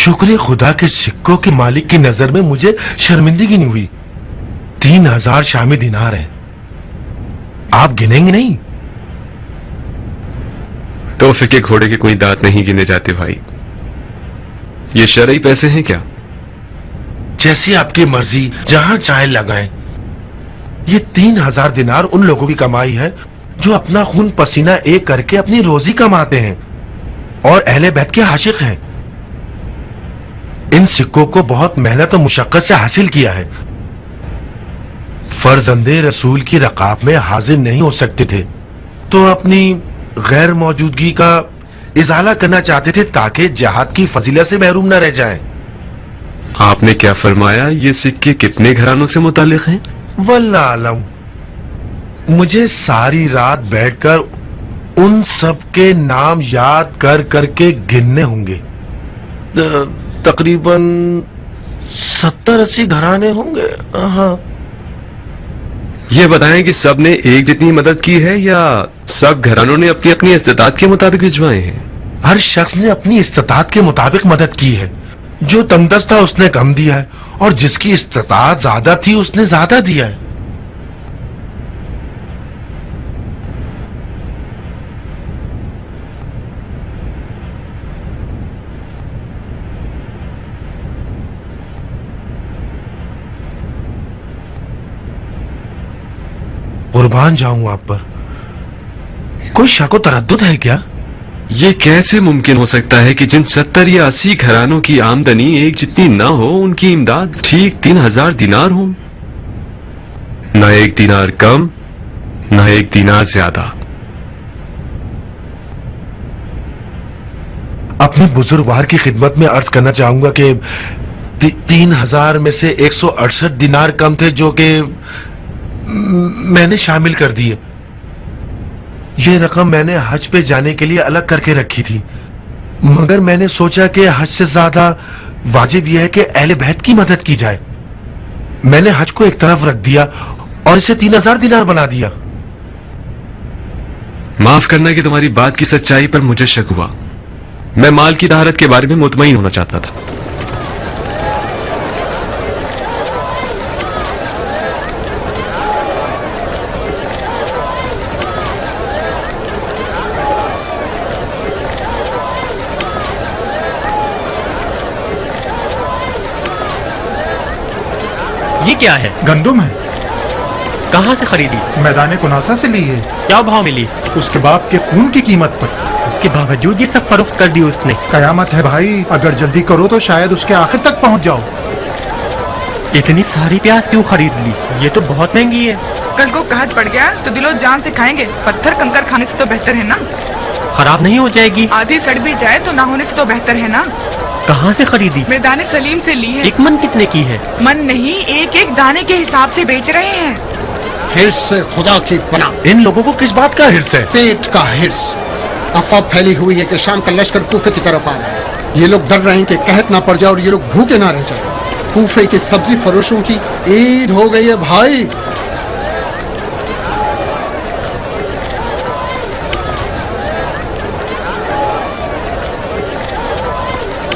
शुक्र खुदा के सिक्कों के मालिक की नजर में मुझे शर्मिंदगी नहीं हुई। 3000 शामी दिनार हैं। आप गिनेंगे नहीं? तोहफे के घोड़े के कोई दांत नहीं गिने जाते भाई। ये शरई पैसे हैं क्या? जैसी आपकी मर्जी, जहां चाहे लगाएं। ये 3000 दिनार उन लोगों की कमाई है जो अपना खून पसीना एक करके अपनी रोजी कमाते हैं और अहले बैत के आशिक हैं। इन सिक्कों को बहुत मेहनत और मुशक्कत से हासिल किया है। फर्जंदे रसूल की रकाब में हाजिर नहीं हो सकते थे तो अपनी गैर मौजूदगी का इजाला करना चाहते थे ताकि जहाद की फजीलत से महरूम न रह जाएं। आपने क्या फरमाया? ये सिक्के कितने घरानों से मुतालिक हैं? वल्लाह आलम। मुझे सारी रात बैठकर उन सब के नाम याद कर करके गिनने होंगे। तकरीबन 70-80 घराने होंगे। हाँ। ये बताएं कि सब ने एक जितनी मदद की है या सब घरानों ने अपनी अपनी इस्तिताअत के मुताबिक भिजवाए हैं? हर शख्स ने अपनी इस्तिताअत के मुताबिक मदद की है। जो तंगदस्त था उसने कम दिया है और जिसकी इस्तिताअत ज्यादा थी उसने ज्यादा दिया है। कुर्बान जाऊं आप पर। कोई शक व तरद्दुद है क्या? ये कैसे मुमकिन हो सकता है कि जिन 70 या 80 घरानों की आमदनी एक जितनी ना हो उनकी इमदाद ठीक 3000 दिनार हो? न एक दिनार कम, न एक दिनार ज्यादा। अपने बुजुर्गवार की खिदमत में अर्ज करना चाहूंगा कि 3000 में से 168 दिनार कम थे जो कि मैंने शामिल कर दिए। ये रकम मैंने हज पे जाने के लिए अलग करके रखी थी, मगर मैंने सोचा कि हज से ज्यादा वाजिब यह है कि अहले बैत की मदद की जाए। मैंने हज को एक तरफ रख दिया और इसे 3000 दिनार बना दिया। माफ करना कि तुम्हारी बात की सच्चाई पर मुझे शक हुआ। मैं माल की तहारत के बारे में मुतमईन होना चाहता था। ये क्या है? गंदुम है। कहाँ से खरीदी? मैदान कुनासा से ली है। क्या भाव मिली? उसके बाप के खून की कीमत पर। उसके बावजूद ये सब फरोख्त कर दी उसने। कयामत है भाई, अगर जल्दी करो तो शायद उसके आखिर तक पहुंच जाओ। इतनी सारी प्याज क्यों खरीद ली? ये तो बहुत महंगी है। कल को कहत पड़ गया तो दिलो जान से खाएंगे। पत्थर कंकर खाने से तो बेहतर है ना। खराब नहीं हो जाएगी? आधी सड़ भी जाए तो ना होने से तो बेहतर है ना। कहाँ से खरीदी? मैदान सलीम से ली है। एक मन कितने की है? मन नहीं, एक एक दाने के हिसाब से बेच रहे हैं। हिर्स से खुदा की पनाह। इन लोगों को किस बात का हिर्स है? पेट का हिर्स। अफवाह फैली हुई है कि शाम का लश्कर कूफे की तरफ आ रहा है। ये लोग डर रहे हैं कि कहत ना पड़ जाए और ये लोग भूखे ना रह जाए। कूफे के सब्जी फरोशों की ईद हो गई है भाई।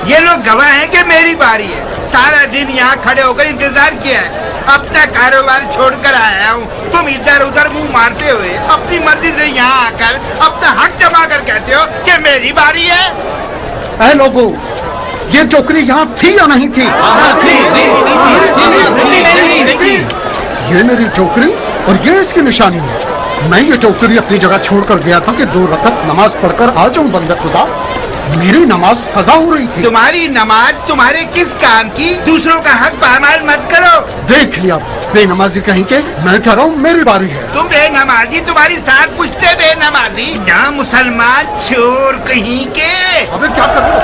ये लोग गवाह हैं कि मेरी बारी है। सारा दिन यहाँ खड़े होकर इंतजार किया है। अब तक कारोबार छोड़कर आया हूँ। तुम इधर उधर मुंह मारते हुए अपनी मर्जी से यहाँ आकर अब तक हक जमा कर कहते हो कि मेरी बारी है। ऐ लोगों, ये टोकरी यहाँ थी या नहीं थी? ये मेरी टोकरी और ये इसकी निशानी है। मैं ये टोकरी अपनी जगह छोड़कर गया था कि 2 रकअत नमाज पढ़कर आ जाऊं। बंदे खुदा, मेरी नमाज कज़ा हो रही थी। तुम्हारी नमाज तुम्हारे किस काम की? दूसरों का हक पामाल मत करो। देख लिया बेनमाजी कहीं के। मैं कह रहा हूँ मेरी बारी है। तुम बेनमाजी, तुम्हारी साथ पूछते बेनमाजी। यहाँ मुसलमान चोर कहीं के। अबे क्या कर रहे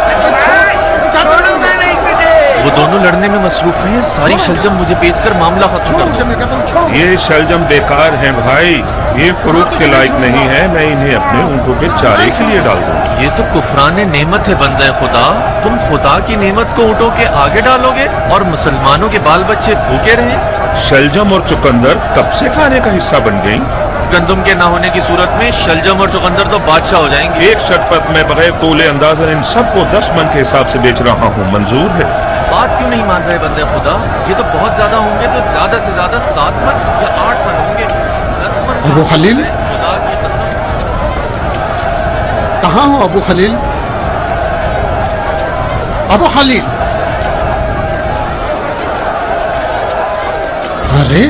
छोड़ूंगा नहीं तुझे। वो दोनों लड़ने में मसरूफ हैं। सारी शलजम मुझे बेचकर मामला खत्म कर दो। ये शलजम बेकार हैं भाई। ये फरोख्त के लायक नहीं है। मैं इन्हें अपने ऊँटों के चारे के लिए डाल दूँ। ये तो कुफरान नेमत है बंदे खुदा। तुम खुदा की नेमत को ऊँटों के आगे डालोगे और मुसलमानों के बाल बच्चे भूखे रहे। शलजम और चुकंदर कब से खाने का हिस्सा बन गई? गंदुम के ना होने की सूरत में शलजम और चुकंदर तो बादशाह हो जाएंगे। एक शर्त पर मैं बगैर तोले अंदाजन इन सबको 10 मन के हिसाब से बेच रहा हूँ, मंजूर है? बात क्यों नहीं मान रहे बंदे खुदा? ये तो बहुत ज्यादा होंगे, तो ज्यादा से ज्यादा 7 मन या 8 मन होंगे। 10 मन अबू खलील? खुदा की कसम। कहाँ हो अबू खलील? अबू खलील? अरे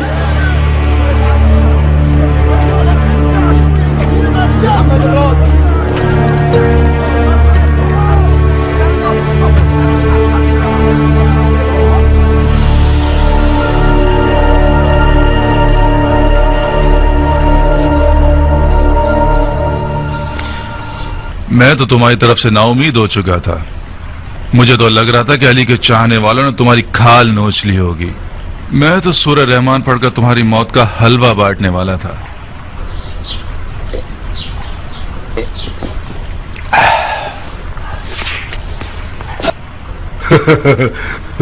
मैं तो तुम्हारी तरफ से नाउमीद हो चुका था। मुझे तो लग रहा था कि अली के चाहने वालों ने तुम्हारी खाल नोच ली होगी। मैं तो सूरह रहमान पढ़कर तुम्हारी मौत का हलवा बांटने वाला था।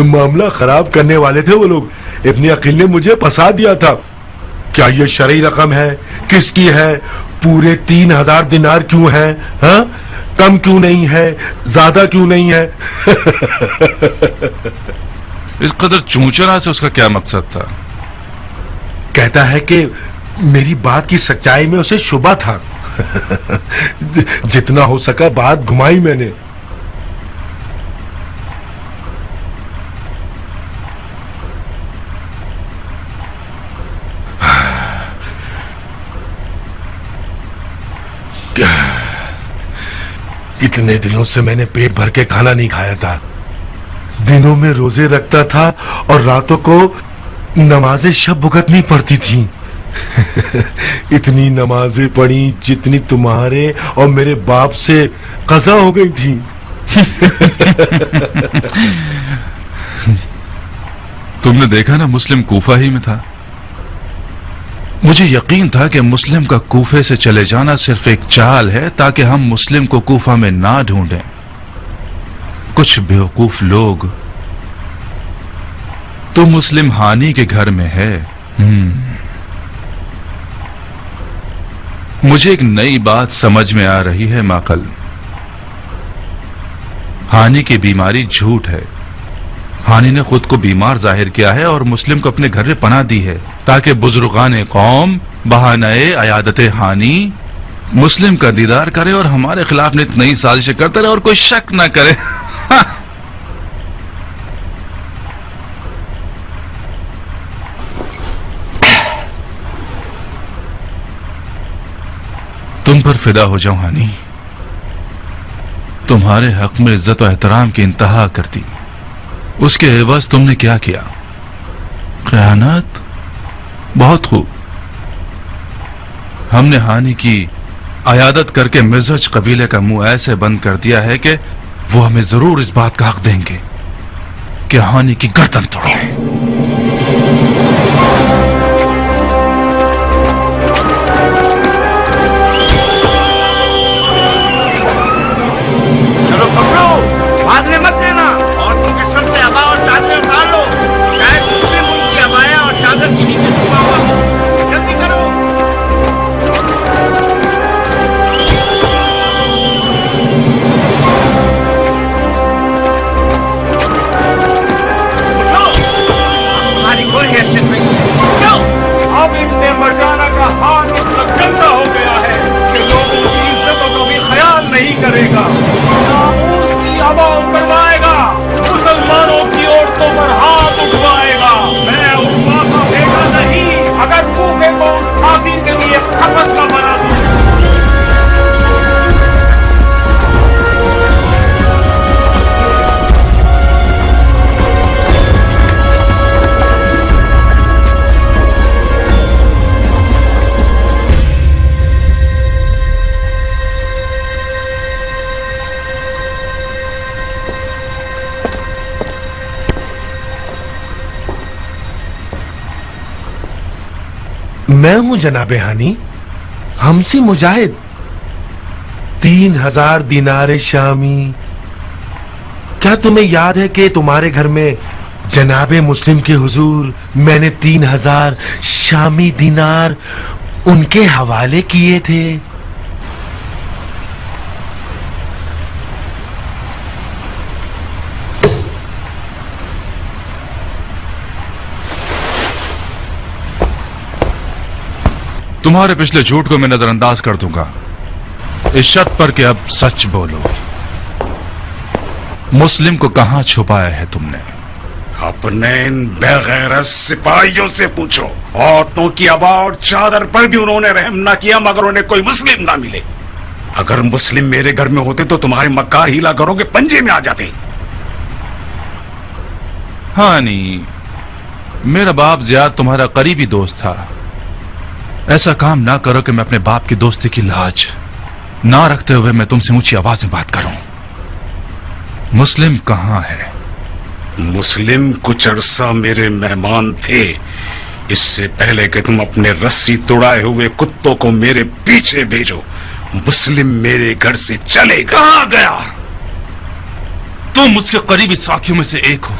मामला खराब करने वाले थे वो लोग। इब्ने अकील ने मुझे फंसा दिया था। क्या ये शरई रकम है? किसकी है? पूरे 3000 दिनार क्यों है? हाँ? कम क्यों नहीं है? ज्यादा क्यों नहीं है? इस कदर चूचना से उसका क्या मकसद था? कहता है कि मेरी बात की सच्चाई में उसे शुबा था। जितना हो सका बात घुमाई मैंने। कितने दिनों से मैंने पेट भर के खाना नहीं खाया था। दिनों में रोजे रखता था और रातों को नमाजें शब भुगतनी पड़ती थी। इतनी नमाजें पढ़ी जितनी तुम्हारे और मेरे बाप से कज़ा हो गई थी। तुमने देखा ना, मुस्लिम कूफा ही में था। मुझे यकीन था कि मुस्लिम का कूफे से चले जाना सिर्फ एक चाल है ताकि हम मुस्लिम को कूफा में ना ढूंढें। कुछ बेवकूफ लोग तो मुस्लिम हानी के घर में है। मुझे एक नई बात समझ में आ रही है माकल। हानि की बीमारी झूठ है। हानि ने खुद को बीमार जाहिर किया है और मुस्लिम को अपने घर में पनाह दी है ताकि बुजुर्गान कौम बहाने अयादत हानि मुस्लिम का दीदार करे और हमारे खिलाफ नित नई साजिशें करते रहे और कोई शक ना करे। तुम पर फिदा हो जाऊं हानि। तुम्हारे हक में इज्जत और एहतराम की इंतहा कर दी। उसके एवज तुमने क्या किया? खयानत। बहुत खूब। हमने हानि की अयादत करके मिर्जज कबीले का मुंह ऐसे बंद कर दिया है कि वो हमें जरूर इस बात का हक देंगे कि हानि की गर्दन तोड़ दें। बाद में मत लेना और तुमके सर से अबा और चादर उतार लो। शायद दूसरे मुल्क की अबाया और चादर की नीचे छुपा हुआ हो। जल्दी करो। उठो, तुम्हारी कोई हैसियत नहीं है। उठो। अब इब्ने मरजाना का हाथ इतना गंदा हो गया है कि लोगों की इज्जतों का भी ख्याल नहीं करेगा। हवा उतरवाएगा, मुसलमानों की औरतों पर हाथ उठवाएगा। मैं उर्वा का बेटा नहीं, अगर कूफे को उस खादी के लिए खपत का बना दूं। मैं हूं जनाबे हानी, हमसी मुजाहिद। 3000 दिनार शामी। क्या तुम्हें याद है कि तुम्हारे घर में जनाबे मुस्लिम के हुजूर मैंने 3000 शामी दिनार उनके हवाले किए थे। तुम्हारे पिछले झूठ को मैं नजरअंदाज कर दूंगा, इस शर्त पर कि अब सच बोलो। मुस्लिम को कहां छुपाया है तुमने? अपने इन बेगैरत सिपाहियों से पूछो। औरतों की अबा और चादर पर भी उन्होंने रहम ना किया मगर उन्हें कोई मुस्लिम ना मिले। अगर मुस्लिम मेरे घर में होते तो तुम्हारे मक्कार हीला घरों के पंजे में आ जाते। हानी, मेरा बाप जियाद तुम्हारा करीबी दोस्त था। ऐसा काम ना करो कि मैं अपने बाप की दोस्ती की लाज ना रखते हुए मैं तुमसे ऊंची आवाज में बात करूं। मुस्लिम कहां है? मुस्लिम कुछ अरसा मेरे मेहमान थे। इससे पहले कि तुम अपने रस्सी तोड़ाए हुए कुत्तों को मेरे पीछे भेजो, मुस्लिम मेरे घर से चले गए। कहां गया? तुम उसके करीबी साथियों में से एक हो,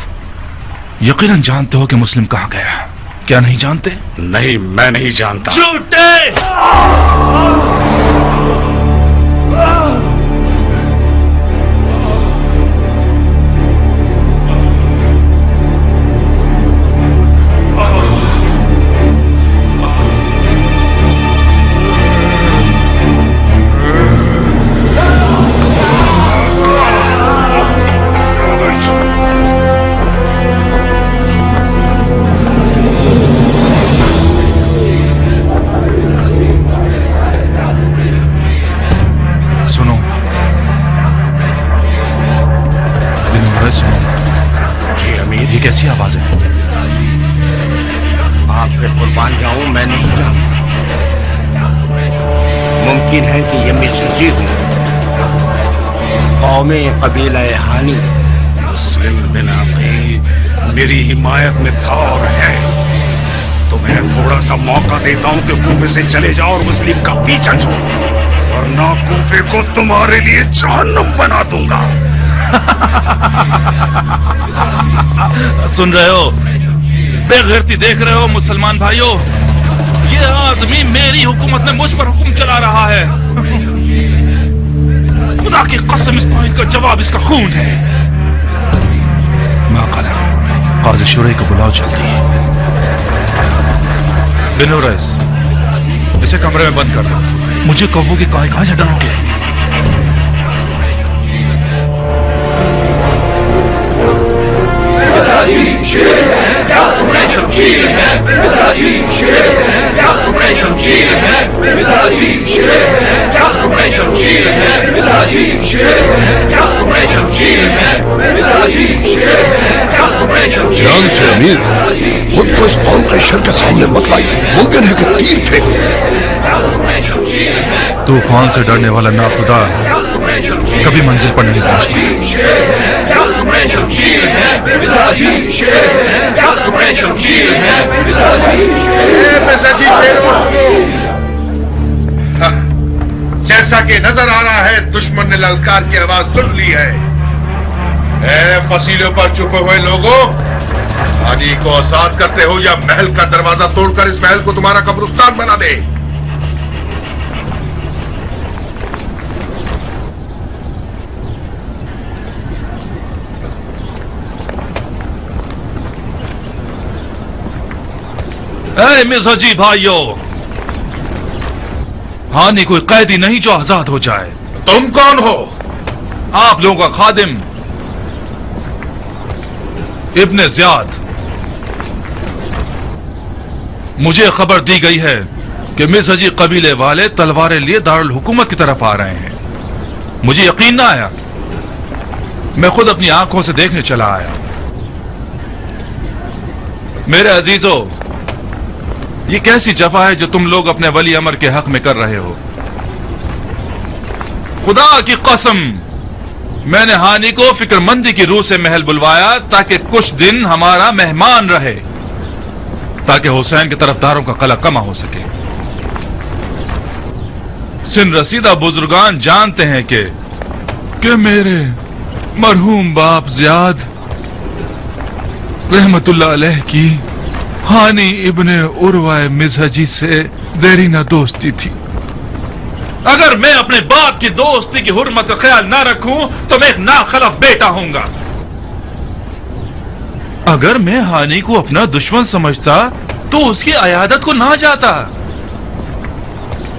यकीनन जानते हो कि मुस्लिम कहां गया। क्या नहीं जानते? नहीं, मैं नहीं जानता। झूठे! ये कैसी आवाज है? आप पे कुर्बान जाऊं, मैं नहीं जानता। मुमकिन है कि ये मिर्जी हूं, कौमे कबीला हानी। मुस्लिम बिन अकील मेरी हिमायत में था और है। तो मैं थोड़ा सा मौका देता हूं कि कूफे से चले जाओ और मुस्लिम का पीछा छोड़ो, वरना कूफे को तुम्हारे लिए जहन्नुम बना दूंगा। सुन रहे हो? बेगैरती देख रहे हो मुसलमान भाइयों? ये आदमी मेरी हुकूमत में मुझ पर हुक्म चला रहा है। खुदा की कसम, इस तौहीद का जवाब इसका खून है। माक़ला, काज़ी शुरई को बुलाओ जल्दी। बिनो रईस, इसे कमरे में बंद कर दो। मुझे कहो कि कहां से डरोगे? ध्यान से अमीर, खुद को इस कौम के शर के सामने मत लाइए। मुमकिन है कि तीर फेंक दे। तूफान से डरने वाला नाखुदा कभी मंजिल पर नहीं पहुंचता। जैसा कि नजर आ रहा है दुश्मन ने ललकार की आवाज सुन ली है। ए फसीलों पर छुपे हुए लोगों, हानी को आजाद करते हो या महल का दरवाजा तोड़कर इस महल को तुम्हारा कब्रिस्तान बना दे। ऐ मिर्ज़ाजी भाइयों, हानि कोई कैदी नहीं जो आजाद हो जाए। तुम कौन हो? आप लोगों का खादिम इब्ने ज़ियाद। मुझे खबर दी गई है कि मिर्ज़ाजी कबीले वाले तलवारें लिए दारुल हुकूमत की तरफ आ रहे हैं। मुझे यकीन ना आया, मैं खुद अपनी आंखों से देखने चला आया। मेरे अजीजों, ये कैसी जफा है जो तुम लोग अपने वली अमर के हक में कर रहे हो। खुदा की कसम, मैंने हानि को फिक्रमंदी की रूह से महल बुलवाया ताकि कुछ दिन हमारा मेहमान रहे, ताकि हुसैन के तरफदारों का कला कमा हो सके। सिन रसीदा बुजुर्गान जानते हैं कि मेरे मरहूम बाप ज़ियाद रहमतुल्लाह अलैह की हानी इब्ने उर्वा मिज़हजी से देरीना दोस्ती थी। अगर मैं अपने बाप की दोस्ती की हुर्मत का ख्याल ना रखूं तो मैं एक नाखलफ बेटा होऊंगा। अगर मैं हानी को अपना दुश्मन समझता तो उसकी अयादत को ना जाता।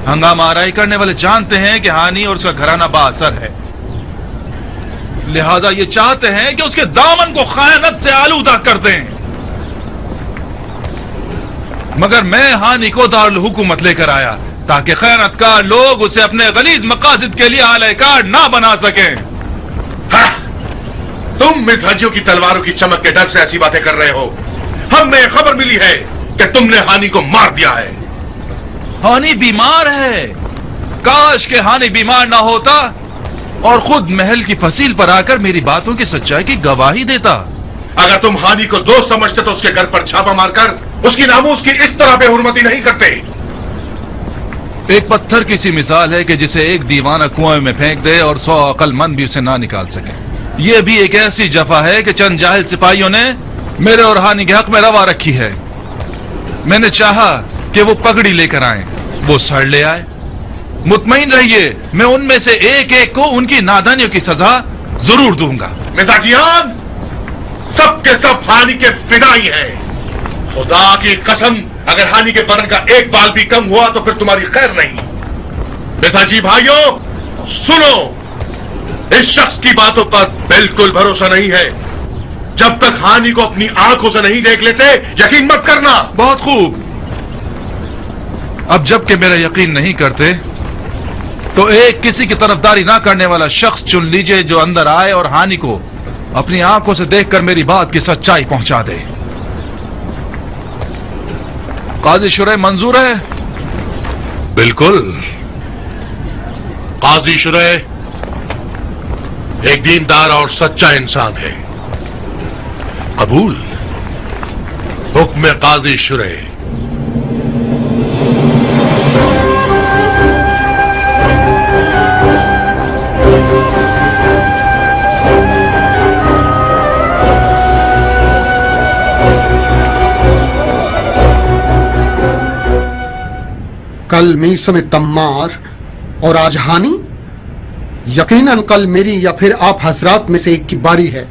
हंगामा आराई करने वाले जानते हैं कि हानी और उसका घराना बाअसर है, लिहाजा ये चाहते हैं कि उसके दामन को खयानत से आलूदा कर दें। मगर मैं हानी को दारुल हुकूमत लेकर आया ताकि खयानतकार लोग उसे अपने गलीज मकासद के लिए आलयकार ना बना सकें। हाँ, तुम मिज़हजियों की तलवारों की चमक के डर से ऐसी बातें कर रहे हो। हमें खबर मिली है कि तुमने हानी को मार दिया है। हानी बीमार है। काश के हानी बीमार ना होता और खुद महल की फसील पर आकर मेरी बातों की सच्चाई की गवाही देता। अगर तुम हानी को दोस्त समझते तो उसके घर पर छापा मारकर उसकी नामूस की इस तरह बेहुरमती नहीं करते। एक पत्थर की सी मिसाल है कि जिसे एक दीवाना कुएं में फेंक दे और 100 अक्लमंद भी उसे ना निकाल सके। यह भी एक ऐसी जफा है कि चंद जाहिल सिपाहियों ने मेरे और हानि के हक में रवा रखी है। मैंने चाहा कि वो पगड़ी लेकर आए, वो सर ले आए। मुतमईन रहिए, मैं उनमें से एक एक को उनकी नादानियों की सजा जरूर दूंगा। मिजाजियान, सब के सब हानि के फिदाई हैं। खुदा की कसम, अगर हानि के बदन का एक बाल भी कम हुआ तो फिर तुम्हारी खैर नहीं। मिजाजी भाइयों सुनो, इस शख्स की बातों पर बिल्कुल भरोसा नहीं है। जब तक हानि को अपनी आंखों से नहीं देख लेते यकीन मत करना। बहुत खूब। अब जबकि मेरा यकीन नहीं करते तो एक किसी की तरफदारी ना करने वाला शख्स चुन लीजिए जो अंदर आए और हानि को अपनी आंखों से देखकर मेरी बात की सच्चाई पहुंचा दे। काजी शुरैह मंजूर है? बिल्कुल। काजी शुरैह एक दीनदार और सच्चा इंसान है। कबूल। हुक्म काजी शुरैह। कल मीसम तम्मार और आज हानि। यकीनन कल मेरी या फिर आप हजरात में से एक की बारी है।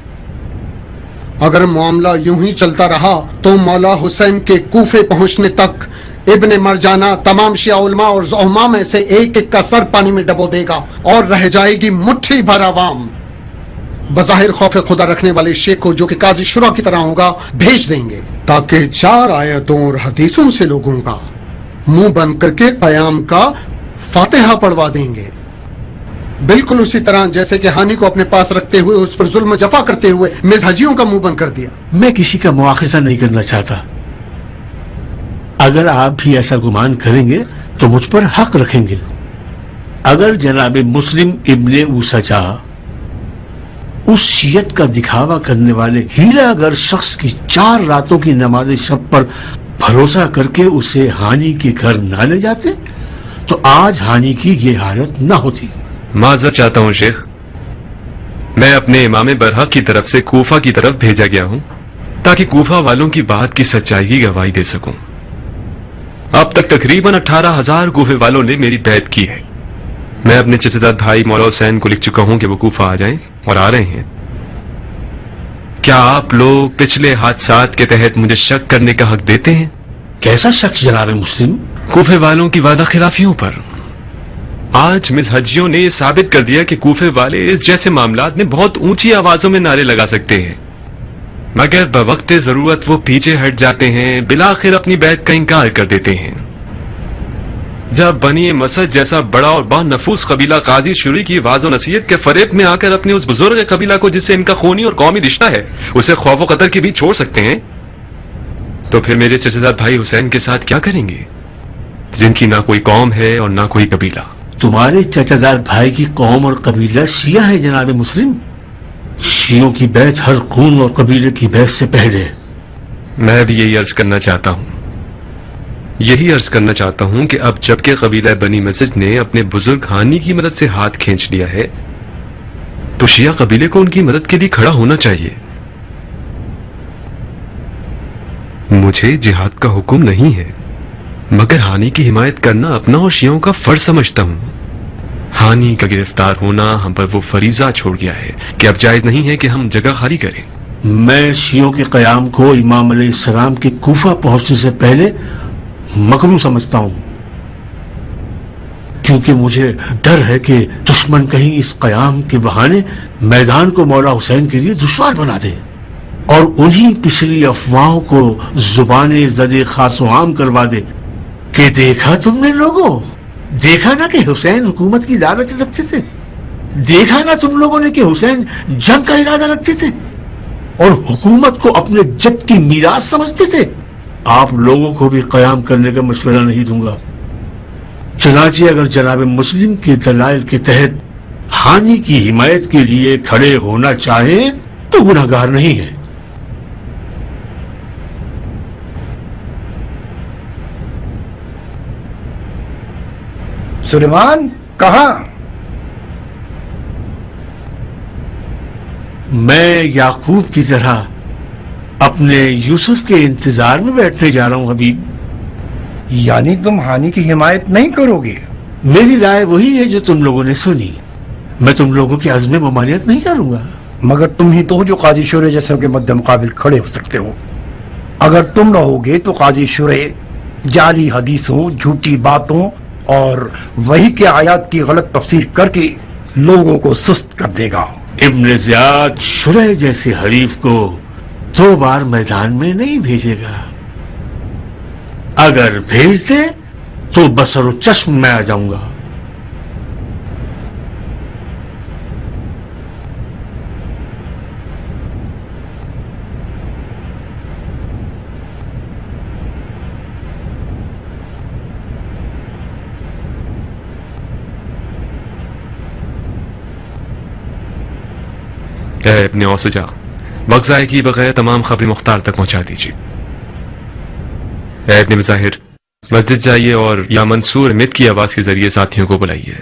अगर मामला यूं ही चलता रहा तो मौला हुसैन के कूफे पहुंचने तक इब्ने मरजाना तमाम शिया उलमा और ज़ुहमा में से एक एक का सर पानी में डबो देगा और रह जाएगी मुट्ठी भर आवाम। बज़ाहिर खौफ खुदा रखने वाले शेख को, जो कि काजी शुरा की तरह होगा, भेज देंगे ताकि 4 आयतों और हदीसों से लोगों का मुंह बंद करके कयाम का फातिहा पढ़वा देंगे। बिल्कुल उसी तरह जैसे कि हानि को अपने पास रखते हुए उस पर जुल्म जफा करते हुए मिज़हजियों का मुंह बंद कर दिया। मैं किसी का मुआखिजा नहीं करना चाहता। अगर आप भी ऐसा गुमान करेंगे तो मुझ पर हक रखेंगे। अगर जनाब मुस्लिम इब्ने ऊसजा उस शियत का दिखावा करने वाले हीरा अगर शख्स की 4 रातों की नमाज शब पर भरोसा करके उसे हानि के घर ना ले जाते तो आज हानि की ये हालत ना होती। माजरत चाहता हूं शेख, मैं अपने इमाम बरहक की तरफ से कूफा की तरफ भेजा गया हूं ताकि कूफा वालों की बात की सच्चाई की गवाही दे सकूं। अब तक तकरीबन 18,000 कूफे वालों ने मेरी बैत की है। मैं अपने चचेदार भाई मौला हुसैन को लिख चुका हूं कि वो कूफा आ जाएं और आ रहे हैं। क्या आप लोग पिछले हादसात के तहत मुझे शक करने का हक देते हैं? कैसा शक जनाब मुस्लिम? कूफे वालों की वादा खिलाफियों पर। आज मिज़हजियों ने साबित कर दिया कि कूफे वाले इस जैसे मामलात में बहुत ऊंची आवाजों में नारे लगा सकते हैं, मगर बवक्त जरूरत वो पीछे हट जाते हैं, बिलाखिर अपनी बैत का इंकार कर देते हैं। जब बनी मसद जैसा बड़ा और बानफूस कबीला काजी शुरी की वाज़ो नसीहत के फरेब में आकर अपने उस बुजुर्ग कबीला को जिससे इनका खूनी और कौमी रिश्ता है उसे खौफ कतर के भी छोड़ सकते हैं, तो फिर मेरे चचेदार भाई हुसैन के साथ क्या करेंगे जिनकी ना कोई कौम है और ना कोई कबीला? तुम्हारे चचादार भाई की कौम और कबीला शिया है जनाब मुस्लिम। शियों की बैत हर खून और कबीले की बैत से पहले। मैं भी यही अर्ज करना चाहता हूं, कि अब जबकि कबीला बनी मस्जिद ने अपने बुजुर्ग हानी की मदद से हाथ खींच लिया है तो शिया कबीले को उनकी मदद के लिए खड़ा होना चाहिए। मुझे जिहाद का हुक्म नहीं है, मगर हानि की हिमायत करना अपना और शियों का फर्ज समझता हूँ। हानि का गिरफ्तार होना हम पर वो फरीजा छोड़ गया है कि अब जायज नहीं है कि हम जगह खाली करें। मैं शियों के कयाम को इमाम अलैहिस्सलाम के कूफा पहुंचने से पहले मकरूह समझता हूँ, क्योंकि मुझे डर है कि दुश्मन कहीं इस कयाम के बहाने मैदान को मौला हुसैन के लिए दुश्वार बना दे और उन्हीं पिछली अफवाहों को जुबाने ज़दे खासो आम करवा दे कि देखा तुमने लोगों, देखा ना कि हुसैन हुकूमत की लालच रखते थे, देखा ना तुम लोगों ने कि हुसैन जंग का इरादा रखते थे और हुकूमत को अपने जद की मीरास समझते थे। आप लोगों को भी कयाम करने का मशवरा नहीं दूंगा। चुनांचे अगर जनाब मुस्लिम के दलाइल के तहत हानि की हिमायत के लिए खड़े होना चाहे तो गुनाहगार नहीं है। सुलेमान कहाँ? मैं याकूब की तरह अपने यूसुफ के इंतजार में बैठने जा रहा हूं हबीब। यानी तुम हानि की हिमायत नहीं करोगे? मेरी राय वही है जो तुम लोगों ने सुनी। मैं तुम लोगों की अज़्म ममानियत नहीं करूंगा। मगर तुम ही तो हो जो काजी शुरे जैसे के मद्दे मुकाबिल खड़े हो सकते हो। अगर तुम न होगे तो काजी शुरे जाली हदीसों, झूठी बातों और वही के आयात की गलत तफसीर करके लोगों को सुस्त कर देगा। इब्न ज़ियाद शुरे जैसे हरीफ को 2 बार मैदान में नहीं भेजेगा। अगर भेज दे तो बसरो चश्म में आ जाऊंगा। अपने औसजा वक्त ज़ाय की बगैर तमाम खबरें मुख्तार तक पहुंचा दीजिए। इब्न मज़ाहिर मस्जिद जाइए और या मंसूर मित की आवाज के जरिए साथियों को बुलाइए।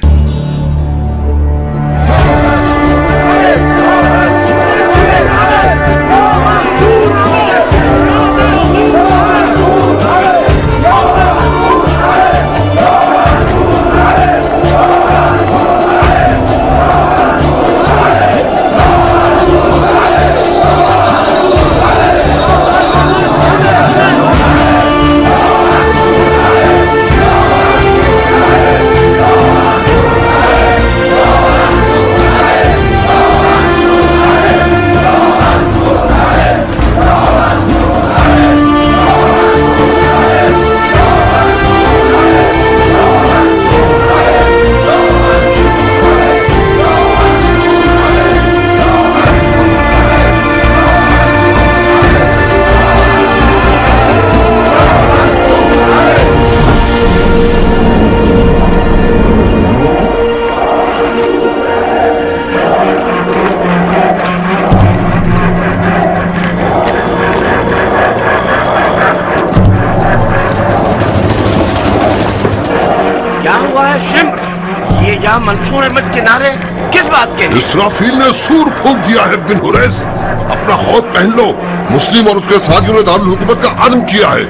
मंसूर अहमद किनारे किस बात के? इसराफील ने सूर फूंक दिया है बिन हुरैस। अपना खौफ पहन लो। मुस्लिम और उसके साथियों ने दारुल हुकूमत का आज़म किया है।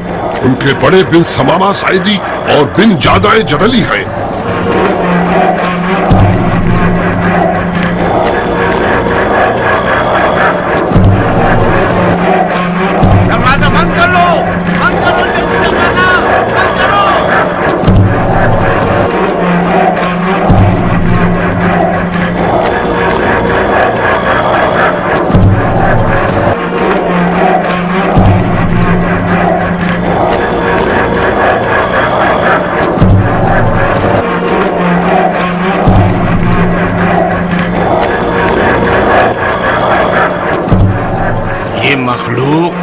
उनके बड़े बिन समामा साइदी और बिन जादाए जदली हैं। दरवाजा बंद कर लो, बंद करो दरवाजा, बंद करो। ये मखलूक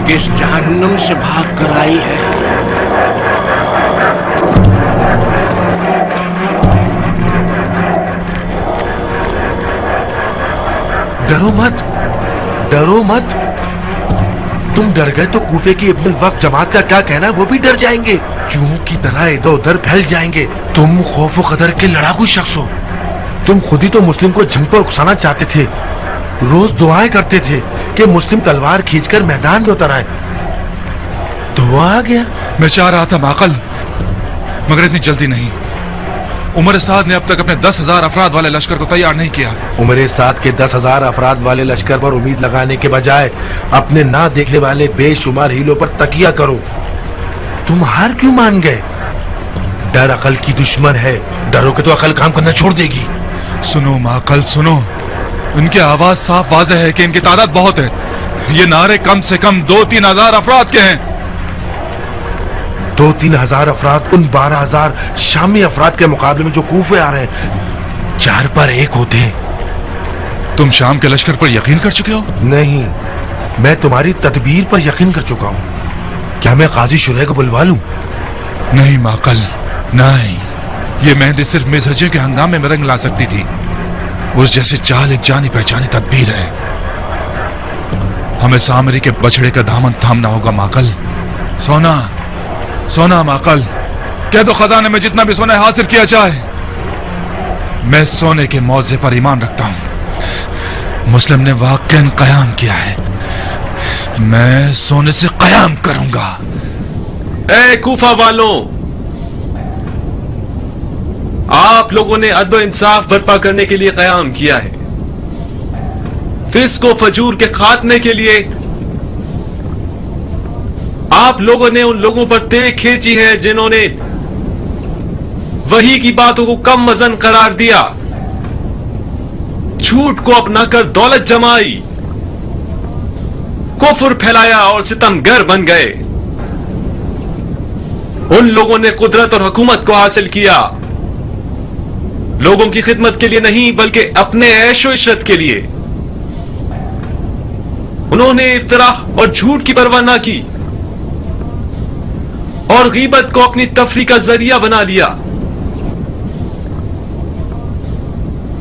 किस जहन्नुम से भाग कर आई है? डरो मत, डरो मत। तुम डर गए तो कूफे की इब्न वक्त जमात का क्या कहना है वो भी डर जाएंगे। चूहों की तरह इधर उधर फैल जाएंगे। तुम खौफ व कदर के लड़ाकू शख्स हो। तुम खुद ही तो मुस्लिम को जंग पर उकसाना चाहते थे। रोज दुआएं करते थे कि मुस्लिम तलवार खींचकर मैदान में उतर आए। तो वो आ गया। मैं चाह रहा था माकल, मगर इतनी जल्दी नहीं। उमर साद ने अब तक अपने 10,000 अफराद वाले लश्कर को तैयार नहीं किया। उमर साद के 10,000 अफराद वाले लश्कर पर उम्मीद लगाने के बजाय अपने ना देखने वाले बेशुमार हीलों पर तकिया करो। तुम हार क्यों मान गए? डर अकल की दुश्मन है, डरोगे तो अकल काम करना छोड़ देगी। सुनो माकल सुनो, उनकी आवाज साफ वाज़ेह है कि इनकी तादाद बहुत है। ये नारे कम से कम 2-3 हजार अफराद के हैं। 2-3 हजार अफराद उन 12,000 शामी अफराद के मुकाबले में जो कूफे आ रहे हैं 4 पर 1 होते हैं। तुम शाम के लश्कर पर यकीन कर चुके हो? नहीं, मैं तुम्हारी तदबीर पर यकीन कर चुका हूं। क्या मैं काजी शुरैह को बुलवा लूं? नहीं माकल नहीं, ये मेहंदी सिर्फ मिर्जियों के हंगामे में रंग ला सकती थी। उस जैसे चाल एक जानी पहचानी तदबीर है। हमें सामरी के बछड़े का दामन थामना होगा माकल। सोना सोना माकल, कह दो खजाने में जितना भी सोना हासिल किया जाए। मैं सोने के मौजे पर ईमान रखता हूं। मुस्लिम ने वाकई कयाम किया है, मैं सोने से कयाम करूंगा। ए कूफा वालों, आप लोगों ने अदल इंसाफ बर्पा करने के लिए कयाम किया है, फिस्क व फजूर के खात्मे के लिए। आप लोगों ने उन लोगों पर तेग खींची है जिन्होंने वही की बातों को कम वजन करार दिया, झूठ को अपनाकर दौलत जमाई, कुफ्र फैलाया और सितमगर बन गए। उन लोगों ने कुदरत और हुकूमत को हासिल किया, लोगों की खिदमत के लिए नहीं बल्कि अपने ऐशो इशरत के लिए। उन्होंने इफ्तरा और झूठ की परवाह ना की और गीबत को अपनी तफरी का जरिया बना लिया।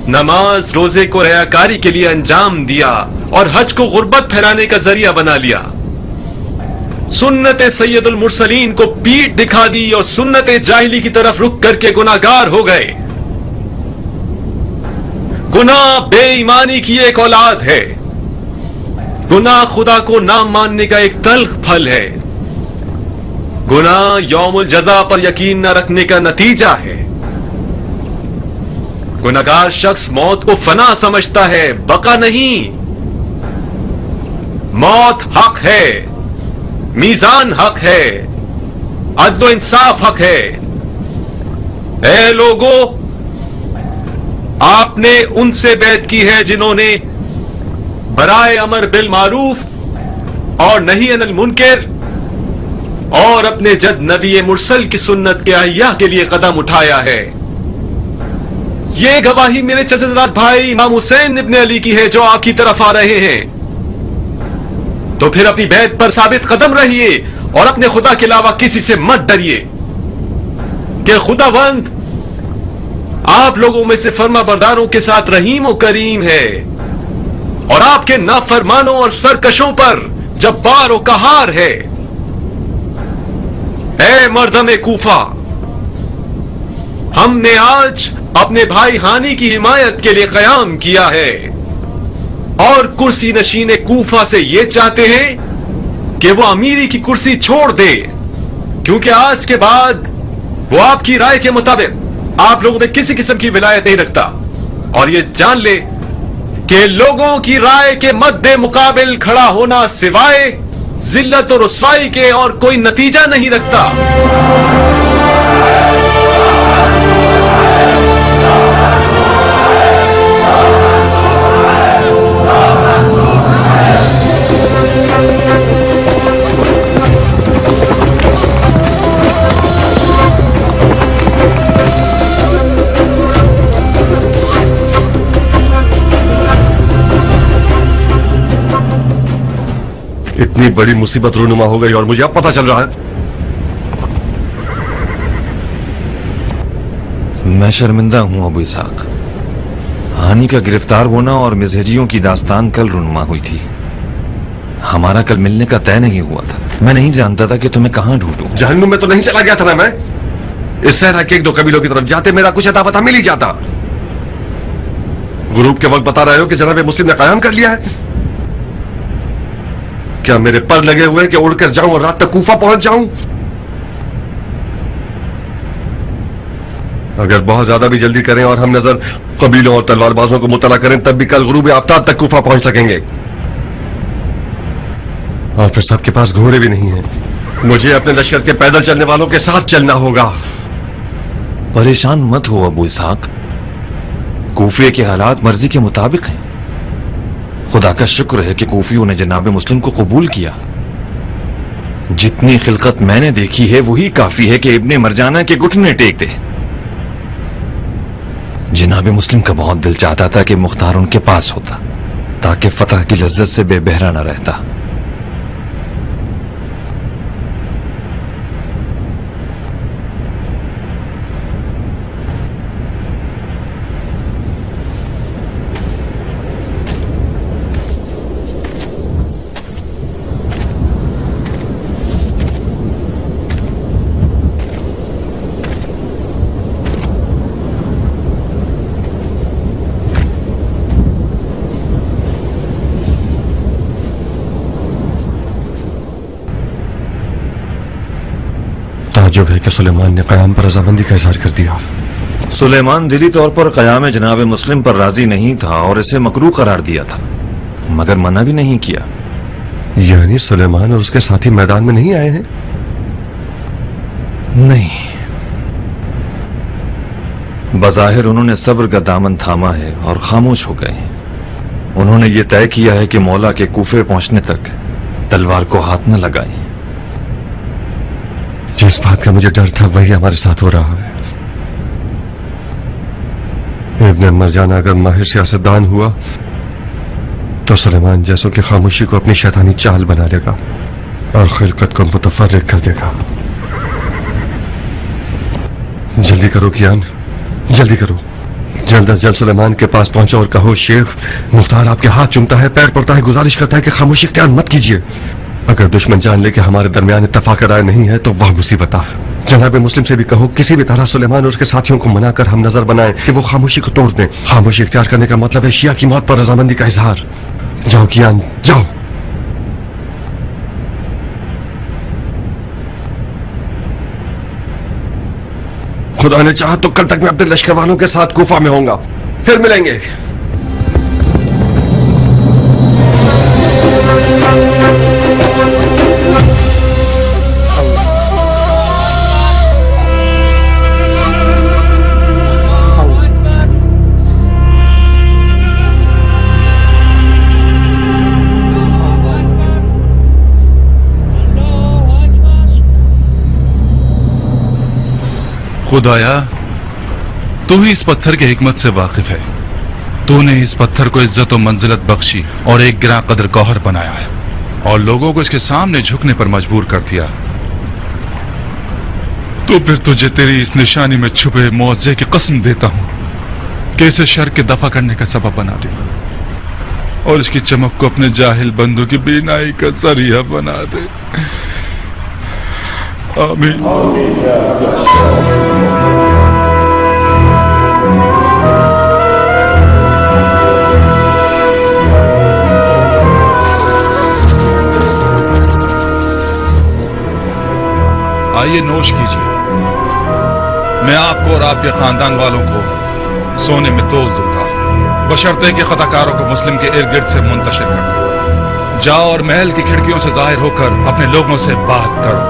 नमाज रोजे को रियाकारी के लिए अंजाम दिया और हज को गुर्बत फैलाने का जरिया बना लिया। सुन्नत सैयदुल मुरसलीन को पीठ दिखा दी और सुन्नत जाहिली की तरफ रुख करके गुनाहगार हो गए। गुनाह बेईमानी की एक औलाद है, गुनाह खुदा को ना मानने का एक तल्ख फल है, गुनाह यौमुल जज़ा पर यकीन न रखने का नतीजा है। गुनाहगार शख्स मौत को फना समझता है, बका नहीं। मौत हक है, मीजान हक है, अदल इंसाफ हक है। ऐ लोगों, आपने उनसे बैत की है जिन्होंने बराए अमर बिल मारूफ और नहीं अनिल मुनकर और अपने जद नबी मुरसल की सुन्नत के अहिया के लिए कदम उठाया है। ये गवाही मेरे चचेदार भाई इमाम हुसैन इब्ने अली की है जो आपकी तरफ आ रहे हैं। तो फिर अपनी बैत पर साबित कदम रहिए और अपने खुदा के अलावा किसी से मत डरिए कि खुदावंद आप लोगों में से फर्मा बरदारों के साथ रहीम और करीम है और आपके नाफरमानों और सरकशों पर जब्बार और कहार है। ऐ मर्दम कूफा, हमने आज अपने भाई हानी की हिमायत के लिए कयाम किया है और कुर्सी नशीन कूफा से ये चाहते हैं कि वो अमीरी की कुर्सी छोड़ दे, क्योंकि आज के बाद वो आपकी राय के मुताबिक आप लोगों में किसी किस्म की विलायत नहीं रखता। और ये जान ले कि लोगों की राय के मद्दे मुकाबिल खड़ा होना सिवाय जिल्लत और रुसवाई के और कोई नतीजा नहीं रखता। इतनी बड़ी मुसीबत रूनुमा हो गई और मुझे अब पता चल रहा है। मैं शर्मिंदा हूं अबू इसाक। हानी का गिरफ्तार होना और मिजहजियों की दास्तान कल रूनुमा हुई थी। हमारा कल मिलने का तय नहीं हुआ था। मैं नहीं जानता था कि तुम्हें कहां ढूंढूं। जहन्नुम में तो नहीं चला गया था ना मैं। इस सहरा के 1-2 कबीलों की तरफ जाते मेरा कुछ अता पता मिल ही जाता। गुरूब के वक्त बता रहे हो कि जनाब मुस्लिम ने कयाम कर लिया है। क्या मेरे पर लगे हुए हैं कि उड़कर जाऊं और रात तक कूफा पहुंच जाऊं? अगर बहुत ज्यादा भी जल्दी करें और हम नजर कबीलों और तलवारबाजों को मुतला करें तब भी कल गुरूब आफ्ताब तक कूफा पहुंच सकेंगे। और फिर सबके पास घोड़े भी नहीं हैं। मुझे अपने लश्कर के पैदल चलने वालों के साथ चलना होगा। परेशान मत हो अबू इसहाक, कूफे के हालात मर्जी के मुताबिक हैं। खुदा का शुक्र है कि कूफियों ने जनाब मुस्लिम को कबूल किया। जितनी खिलकत मैंने देखी है वही काफी है कि इब्ने मरजाना के घुटने टेक दे। जनाब मुस्लिम का बहुत दिल चाहता था कि मुख्तार उनके पास होता ताकि फतह की लज्जत से बेबहरा न रहता। ताज्जुब है कि सुलेमान ने क़याम पर रज़ामंदी का इजहार कर दिया। सुलेमान दिली तौर पर क़याम जनाब मुस्लिम पर राजी नहीं था और इसे मकरूह करार दिया था, मगर मना भी नहीं किया। यानी सुलेमान और उसके साथी मैदान में नहीं आए हैं? नहीं, बज़ाहिर उन्होंने सब्र का दामन थामा है और खामोश हो गए। उन्होंने ये तय किया है कि मौला के कूफे पहुंचने तक तलवार को हाथ न लगाएं। जिस बात का मुझे डर था वही हमारे साथ हो रहा है। इब्ने मरजाना अगर माहिर सियासतदान हुआ तो सुलेमान जैसों की खामोशी को अपनी शैतानी चाल बना लेगा और खिलकत को मुतफर्रिक कर देगा। जल्दी करो कियान, जल्दी करो। जल्द अज जल्द सुलेमान के पास पहुंचो और कहो, शेख मुख्तार आपके हाथ चूमता है, पैर पड़ता है, गुजारिश करता है कि खामोशी इख्तियार मत कीजिए। अगर दुश्मन जान ले कि हमारे दरमियान इत्तफाक राय नहीं है तो वह मुसीबत है। जनाब मुस्लिम से भी कहो किसी भी तरह सुलेमान और उसके साथियों को मनाकर हम नजर बनाएं कि वो खामोशी को तोड़ दें। खामोशी इख्तियार करने का मतलब है शिया की मौत पर रजामंदी का इजहार। जाओ कियान, जाओ। खुदा ने चाहा तो कल तक मैं अपने लश्कर वालों के साथ कूफा में होऊंगा। फिर मिलेंगे। खुदाया, तू ही इस पत्थर की हिकमत से वाकिफ है। तूने इस पत्थर को इज्जत और मंजिलत बख्शी और एक गिरा कदर गौहर बनाया है और लोगों को इसके सामने झुकने पर मजबूर कर दिया। तो फिर तुझे तेरी इस निशानी में छुपे मुआवजे की कसम देता हूं कि इसे शर के दफा करने का सबब बना दे और इसकी चमक को अपने जाहिल बंदों की बीनाई का जरिया बना दे। आमीन। आइए नोश कीजिए। मैं आपको और आपके खानदान वालों को सोने में तोल दूंगा, बशर्ते कि खताकारों को मुस्लिम के इर्द गिर्द से मुंतशिर कर दो। जाओ और महल की खिड़कियों से जाहिर होकर अपने लोगों से बात करो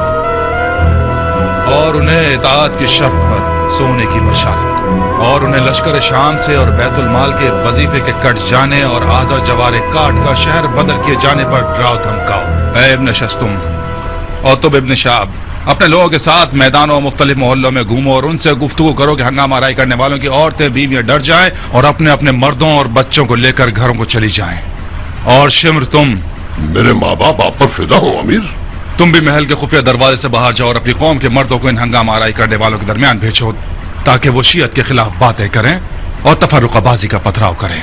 और उन्हें इताअत की शर्त पर सोने की बशारत दो और उन्हें लश्कर शाम से और बैतुल माल के वजीफे के कट जाने और आजा जवारे काट का शहर बदल किए जाने पर डराओ धमकाओ। ऐ इब्न शस्तुम और तुम इब्न शाब, अपने लोगों के साथ मैदानों और मुख्तलिफ मोहल्लों में घूमो और उनसे गुफ्तगू करो कि हंगामा आराई करने वालों की औरतें बीवियां डर जाएं और अपने अपने मर्दों और बच्चों को लेकर घरों को चली जाएं। और शिम्र, तुम मेरे माँ बाप आप पर फिदा हो अमीर। तुम भी महल के खुफिया दरवाजे से बाहर जाओ और अपनी कौम के मर्दों को इन हंगामा आराई करने वालों के दरमियान भेजो ताकि वो शियत के खिलाफ बातें करें और तफर्रुक़बाज़ी का पथराव करें।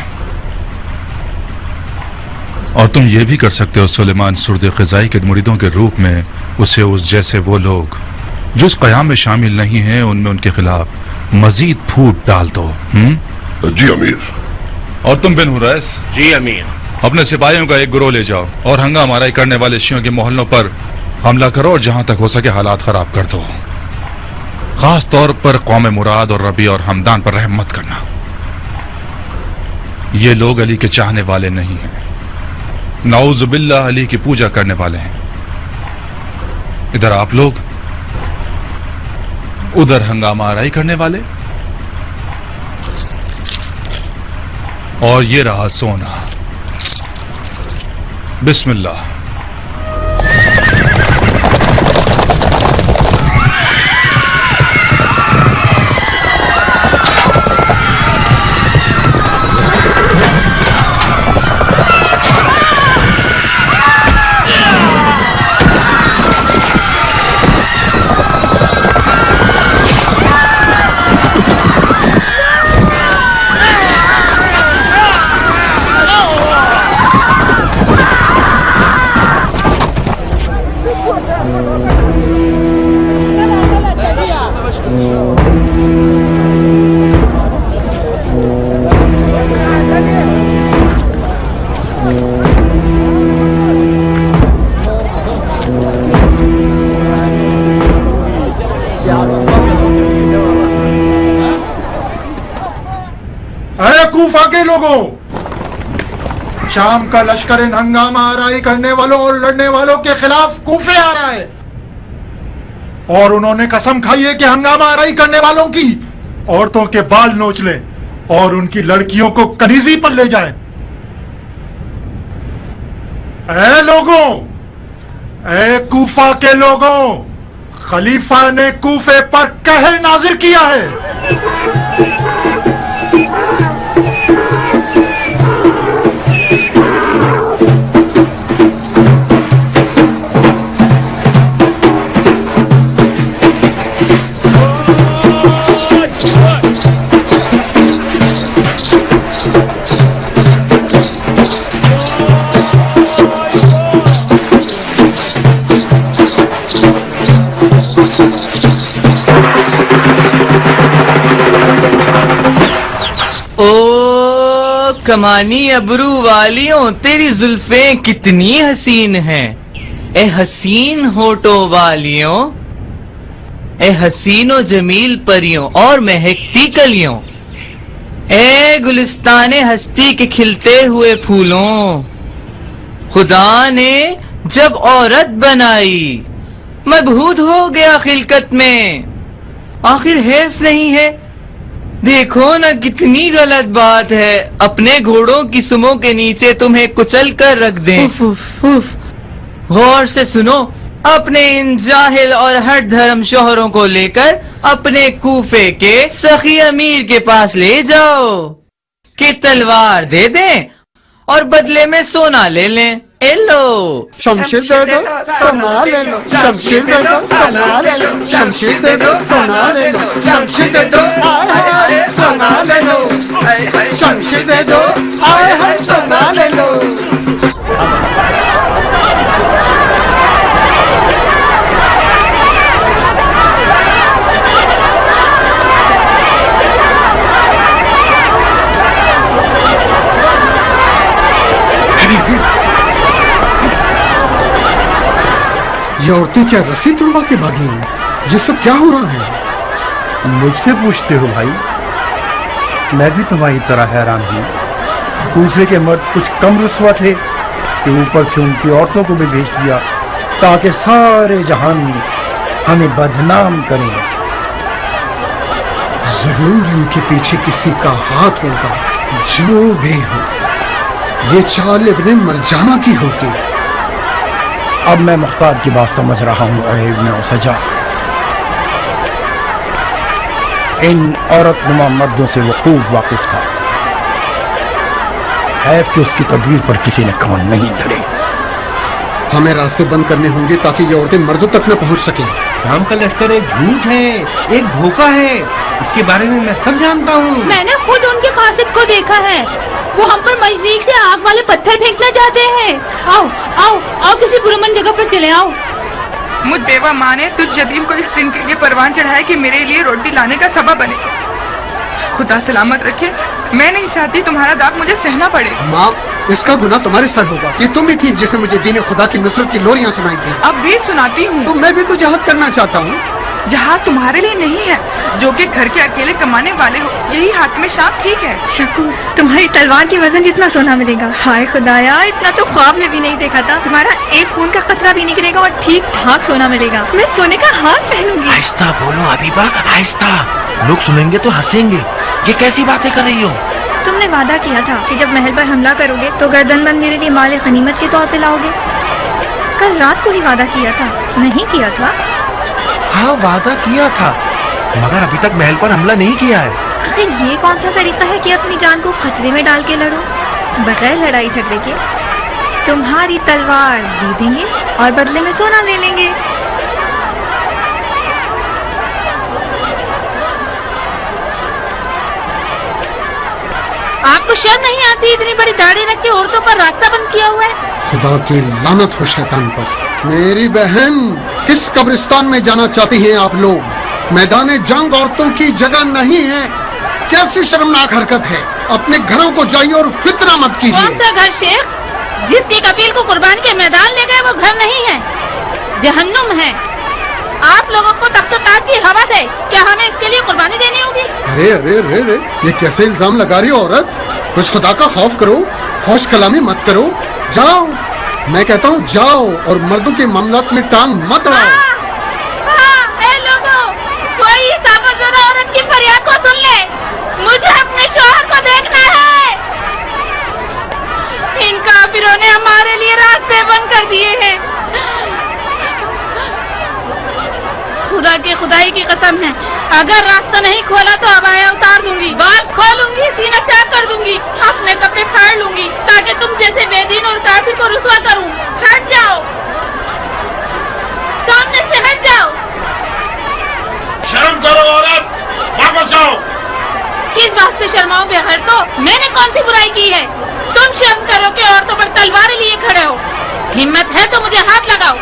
और तुम ये भी कर सकते हो सुलेमान सुर्द ख़िज़ाई के मुरीदों के रूप में उसे उस जैसे वो लोग जो इस क़याम में शामिल नहीं हैं उनमें उनके खिलाफ मजीद फूट डाल दो। जी अमीर। और तुम बिन हुरैस, जी अमीर, अपने सिपाहियों का एक गिरोह ले जाओ और हंगामा आराई करने वाले शियों के मोहल्लों पर हमला करो और जहां तक हो सके हालात खराब कर दो। खास तौर पर कौम मुराद और रबी और हमदान पर रहम मत करना। ये लोग अली के चाहने वाले नहीं हैं, नाउज़ बिल्लाह अली की पूजा करने वाले हैं। इधर आप लोग, उधर हंगामा आराई करने वाले, और ये रहा सोना। बिस्मिल्लाह। कूफा के लोगों, शाम का लश्कर इन हंगामा आराई करने वालों और लड़ने वालों के खिलाफ कूफे आ रहा है और उन्होंने कसम खाई है कि हंगामा आराई करने वालों की औरतों के बाल नोच ले और उनकी लड़कियों को कनीजी पर ले जाए। ऐ लोगों, ऐ कूफा के लोगों, खलीफा ने कूफे पर कहर नाजिर किया है। कमानी अबरू वालियों, तेरी जुल्फें कितनी हसीन हैं। ए हसीन होठों वालियों, ए हसीनो जमील परियों और महकती कलियों, ए गुलिस्ताने हस्ती के खिलते हुए फूलों, खुदा ने जब औरत बनाई मबहूत हो गया खिलकत में। आखिर हैफ नहीं है, देखो ना कितनी गलत बात है अपने घोड़ों की सुमों के नीचे तुम्हें कुचल कर रख दें। उफ, उफ, उफ। गौर से सुनो, अपने इन जाहिल और हट धर्म शोहरों को लेकर अपने कूफे के सखी अमीर के पास ले जाओ कि तलवार दे दें और बदले में सोना ले लें। ए लो, शमशीर दे दो, सोना ले लो। शमशीर दे दो, सोना ले लो। शमशीर दे दो, सोना ले लो। शमशीर दे दो, आए हाय सोना ले लो। शमशीर दे दो, आए हाय सोना ले लो। ये औरतें क्या रस्सी तुड़वा के भागी हैं? ये सब क्या हो रहा है? मुझसे पूछते हो भाई? मैं भी तुम्हारी तरह हैरान हूँ। कूफे के मर्द कुछ कम रुस्वा थे कि ऊपर से उनकी औरतों को भी भेज दिया ताकि सारे जहान में हमें बदनाम करें। जरूर इनके पीछे किसी का हाथ होगा। जो भी हो, ये चाल इब्ने मरजाना की होगी। अब मैं मुख्तार की बात समझ रहा हूँ और इब्ने उसजा इन औरत नुमा मर्दों से वो खूब वाकिफ था। हैफ कि उसकी तदबीर पर किसी ने कान नहीं धरे। हमें रास्ते बंद करने होंगे ताकि ये औरतें मर्दों तक न पहुंच सके। शाम का लश्कर एक झूठ है, एक धोखा है। इसके बारे में मैं सब जानता हूँ। मैंने खुद उनके कासिद को देखा है। वो हम पर मजनीक से आग वाले पत्थर फेंकना चाहते हैं। आओ आओ आओ, किसी पुरअमन जगह पर चले आओ। मुझ बेवा माँ ने तुझ यतीम को इस दिन के लिए परवान चढ़ाया कि मेरे लिए रोटी लाने का सबब बने। खुदा सलामत रखे, मैं नहीं चाहती तुम्हारा दाग मुझे सहना पड़े। माँ, اس کا گناہ تمہارے سر ہوگا کہ تم ہی تھی جس نے مجھے دین خدا کی نصرت کی لوریاں سنائی تھی. اب بھی سناتی ہوں. تو میں بھی تو جہاد کرنا چاہتا ہوں. جہاد تمہارے لیے نہیں ہے جو کہ گھر کے اکیلے کمانے والے ہو. یہی حاکم شام ٹھیک ہے. شکور تمہاری تلوار کے وزن جتنا سونا ملے گا. ہائے خدایا اتنا تو خواب میں بھی نہیں دیکھا تھا. تمہارا ایک خون کا قطرہ بھی نکلے گا اور ٹھیک ٹھاک سونا ملے گا. میں سونے کا ہار پہنوں گی. آہستہ بولو حبیبہ آہستہ, لوگ سنیں گے تو ہنسیں گے. یہ کیسی باتیں کر رہی ہو؟ تم نے وعدہ کیا تھا کہ جب محل پر حملہ کرو گے تو گردن بند میرے لیے مال غنیمت کے طور پہ لاؤ گے. کل رات کو ہی وعدہ کیا تھا, نہیں کیا تھا؟ ہاں وعدہ کیا تھا, مگر ابھی تک محل پر حملہ نہیں کیا ہے. آخر یہ کون سا طریقہ ہے کہ اپنی جان کو خطرے میں ڈال کے لڑو بغیر لڑائی جھگڑے کے؟ تمہاری تلوار دے دیں گے اور بدلے میں سونا لے لیں گے. آپ کو شرم نہیں آتی اتنی بڑی داڑھی رکھ کے عورتوں پر راستہ بند کیا ہوا ہے؟ خدا کی لعنت ہو شیطان پر. میری بہن, کس قبرستان میں جانا چاہتی ہیں آپ لوگ؟ میدان جنگ عورتوں کی جگہ نہیں ہے. کیسی شرمناک حرکت ہے. اپنے گھروں کو جائیے اور فتنہ مت کیجیے. کون سا گھر شیخ؟ جس کے قبیل کو قربان کے میدان لے گئے وہ گھر نہیں ہے, جہنم ہے. آپ لوگوں کو تخت و تاج کی ہوس ہے, کیا ہمیں اس کے لیے قربانی دینی ہوگی؟ ارے ارے ارے ارے, یہ کیسے الزام لگا رہی ہو عورت؟ کچھ خدا کا خوف کرو, فوش کلامی مت کرو. جاؤ, میں کہتا ہوں جاؤ, اور مردوں کے معاملات میں ٹانگ مت اڑاؤ. اے لوگوں, کوئی صاف زدہ عورت کی فریاد کو سن لے. مجھے اپنے شوہر کو دیکھنا ہے. ان کافروں نے ہمارے لیے راستے بند کر دیے ہیں. خدا کی خدائی کی قسم ہے, اگر راستہ نہیں کھولا تو ابایا اتار دوں گی, بال کھولوں گی, سینہ چاک کر دوں گی, اپنے کپڑے پھاڑ لوں گی تاکہ تم جیسے بے دین اور کافر کو رسوا کروں. ہٹ جاؤ, سامنے سے ہٹ جاؤ. شرم کرو عورت, واپس آؤ. کس بات سے شرماؤ بغیر؟ تو میں نے کون سی برائی کی ہے؟ تم شرم کرو کہ عورتوں پر تلواریں لیے کھڑے ہو. ہمت ہے تو مجھے ہاتھ لگاؤ.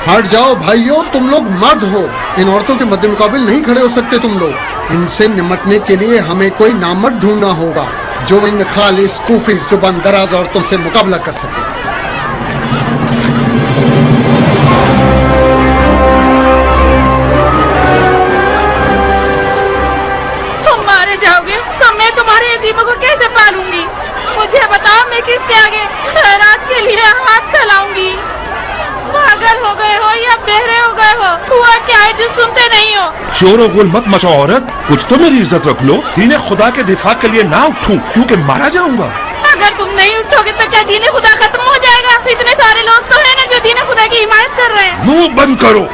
ہٹ جاؤ بھائیو, تم لوگ مرد ہو, ان عورتوں کے مد مقابل نہیں کھڑے ہو سکتے تم لوگ. ان سے نمٹنے کے لیے ہمیں کوئی نامرد ڈھونڈنا ہوگا جو ان خالص کوفی زبان دراز عورتوں سے مقابلہ کر سکے. تم مارے جاؤ گے تو میں تمہارے یتیموں کو کیسے پالوں گی؟ مجھے بتاؤ, میں کس کے آگے خیرات کے لیے ہاتھ پھیلاؤں گی؟ پاگل ہو گئے ہو یا بہرے ہو گئے ہو؟ ہوا کیا ہے جو سنتے نہیں ہو؟ شور و غل مت مچاؤ عورت, کچھ تو میری عزت رکھ لو. دین خدا کے دفاع کے لیے نہ اٹھوں کیونکہ مارا جاؤں گا. اگر تم نہیں اٹھو گے تو کیا دین خدا ختم ہو جائے گا؟ اتنے سارے لوگ تو ہیں نا جو دین خدا کی حمایت کر رہے ہیں. منہ بند کرو.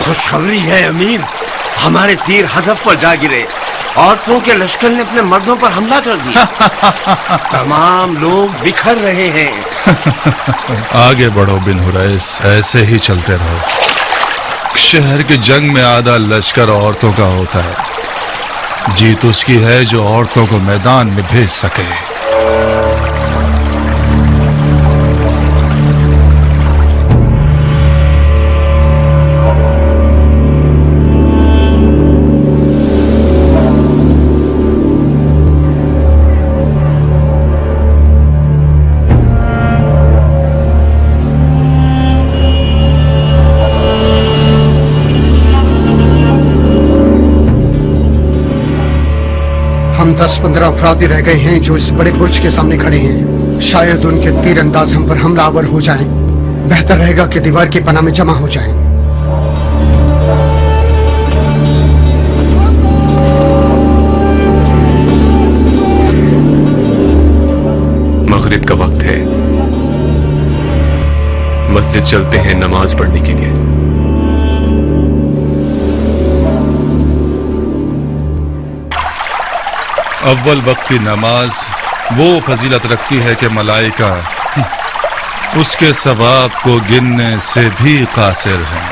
خوشخبری ہے امیر, ہمارے تیر ہدف پر جا گرے. عورتوں کے لشکر نے اپنے مردوں پر حملہ کر دیا. تمام لوگ بکھر رہے ہیں. آگے بڑھو بن حریث, ایسے ہی چلتے رہو. شہر کی جنگ میں آدھا لشکر عورتوں کا ہوتا ہے. جیت اس کی ہے جو عورتوں کو میدان میں بھیج سکے. ہم 10-15 افراد ہی رہ گئے ہیں جو اس بڑے برج کے سامنے کھڑے ہیں. شاید ان کے تیر انداز ہم پر حملہ آور ہو جائیں. بہتر رہے گا کہ دیوار کی پناہ میں جمع ہو جائیں. مغرب کا وقت ہے, مسجد چلتے ہیں نماز پڑھنے کے لیے. اول وقت کی نماز وہ فضیلت رکھتی ہے کہ ملائکہ اس کے ثواب کو گننے سے بھی قاصر ہیں.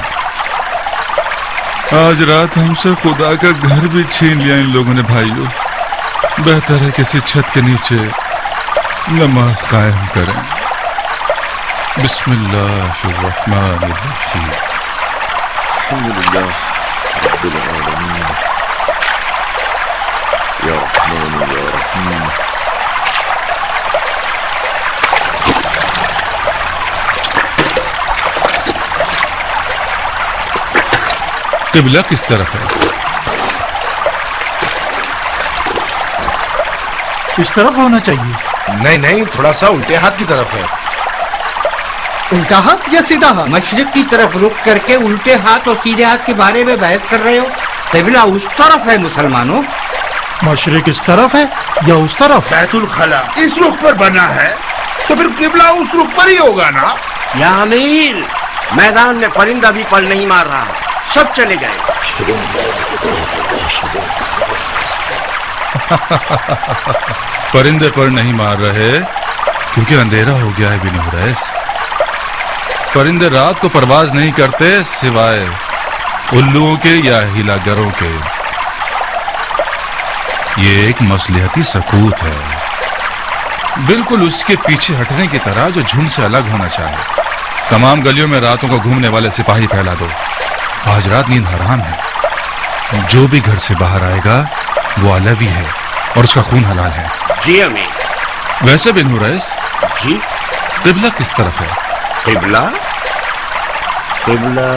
आज रात हमसे खुदा का घर भी छीन लिया इन लोगों ने भाइयों। बेहतर है किसी छत के नीचे नमाज कायम करें। बिस्मिल्लाहिर्रहमानिर्रहीम। अल्हम्दुलिल्लाह रब्बिल आलमीन या रहमान या रहीम। किबला किस तरफ है? इस तरफ होना चाहिए। नहीं नहीं, थोड़ा सा उल्टे हाथ की तरफ है। उल्टा हाथ या सीधा हाथ? मशरिक की तरफ रुख करके उल्टे हाथ और सीधे हाथ के बारे में बहस कर रहे हो। किबला उस तरफ है मुसलमानों। मशरिक इस तरफ है या उस तरफ? बैतुल खला इस रुख पर बना है तो फिर किबला उस रुख पर ही होगा ना। या अमीर, मैदान में परिंदा भी पल नहीं मार रहा, सब चले गए। परिंदे पर नहीं मार रहे क्योंकि अंधेरा हो गया है बिन हुरैस। परिंदे रात को परवाज नहीं करते सिवाय उल्लुओं के या हिलागरों के। ये एक मसलहती सकूत है, बिल्कुल उसके पीछे हटने की तरह जो झुंड से अलग होना चाहे। तमाम गलियों में रातों को घूमने वाले सिपाही फैला दो। आज रात नींद हराम है। जो भी घर से बाहर आएगा वो अलवी है और उसका खून हलाल है। जी अमीर। वैसे बिन हुरैस जी, किबला किस तरफ है? किबला किबला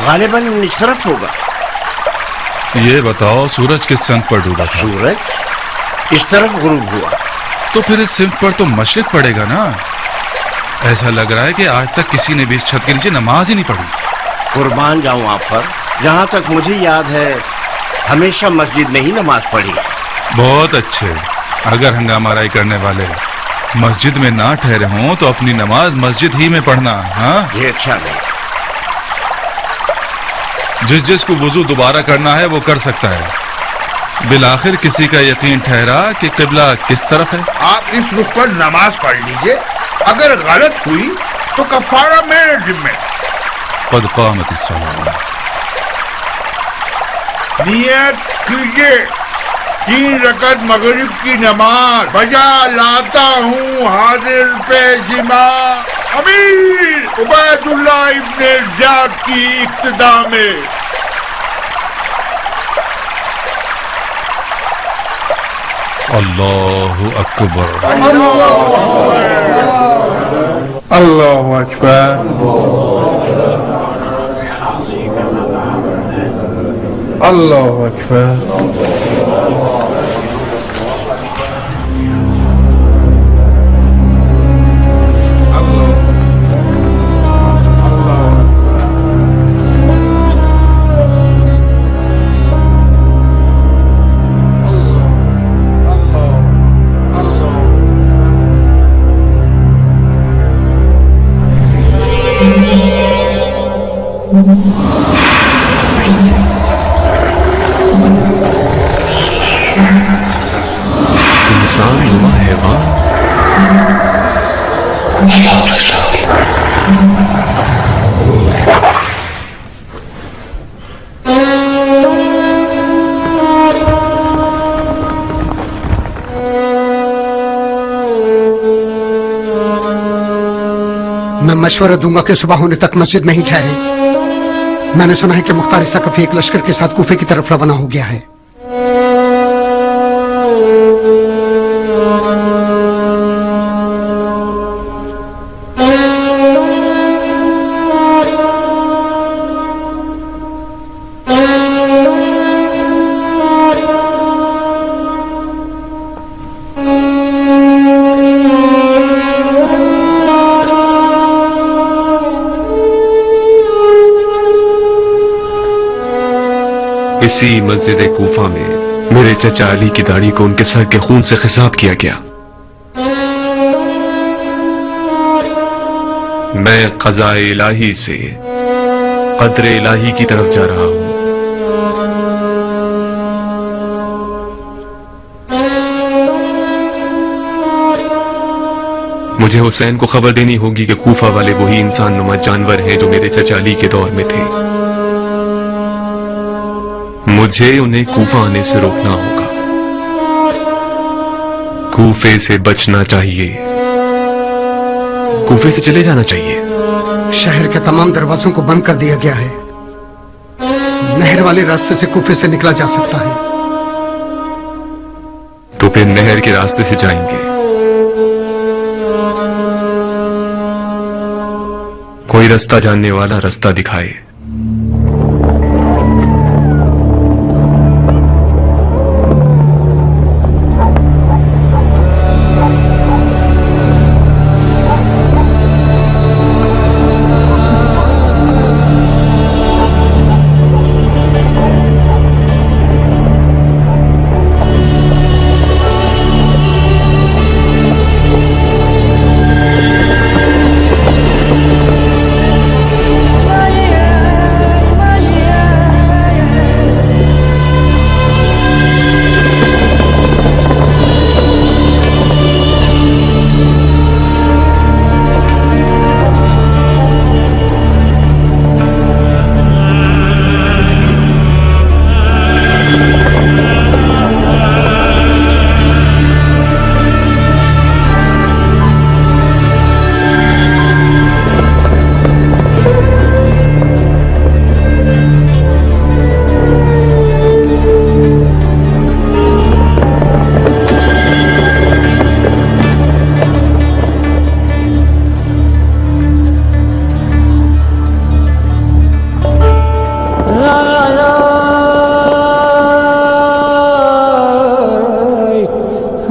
गालिबन इस तरफ होगा। ये बताओ सूरज किस सिमत पर डूबा था? सूरज इस तरफ गुरूब हुआ। तो फिर इस सिमत पर तो मशरिक पड़ेगा ना। ऐसा लग रहा है कि आज तक किसी ने भी इस छत के नीचे नमाज ही नहीं पढ़ी। कुर्बान जाऊं आप पर, जहां तक मुझे याद है हमेशा मस्जिद में ही नमाज पढ़ी। बहुत अच्छे। अगर हंगामाराई करने वाले मस्जिद में ना ठहरे हों तो अपनी नमाज मस्जिद ही में पढ़ना। हाँ, ये अच्छा नहीं। जिस जिसको वुजू दोबारा करना है वो कर सकता है। बिलाखिर किसी का यकीन ठहरा कि किबला किस तरफ है। आप इस रुख पर नमाज पढ़ लीजिए, अगर गलत हुई तो कफारा मेरे जिम्मे। क़द क़ामतिस्सलाह। नियत कीजिए 3 रकअत मगरिब की नमाज बजा लाता हूँ हाजिर पेशिमा अमीर उबैदुल्लाह इब्ने ज़ियाद की इक्तिदा में। अल्लाहु अकबर। अल्लाहु अकबर। अल्लाहु अकबर। इंसान नुमा हैवान मैं मशवरा दूंगा कि सुबह होने तक मस्जिद में ही ठहरे। मैंने सुना है कि मुख्तार सकफी एक लश्कर के साथ कूफे की तरफ रवाना हो गया है। इसी मस्जिद कूफा में मेरे चचा अली की दाढ़ी को उनके सर के खून से खिसाब किया गया। मैं क़ज़ाए इलाही से क़द्र इलाही की तरफ जा रहा हूं। मुझे हुसैन को खबर देनी होगी कि कूफा वाले वही इंसान नुमा जानवर हैं जो मेरे चचा अली के दौर में थे। मुझे उन्हें कूफा आने से रोकना होगा। कूफे से बचना चाहिए, कूफे से चले जाना चाहिए। शहर के तमाम दरवाजों को बंद कर दिया गया है। नहर वाले रास्ते से कूफे से निकला जा सकता है। तो फिर नहर के रास्ते से जाएंगे। कोई रास्ता जानने वाला रास्ता दिखाए।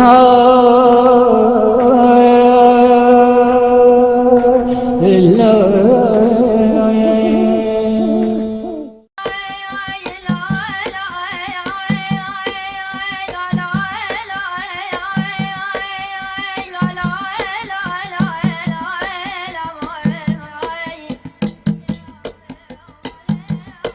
Oh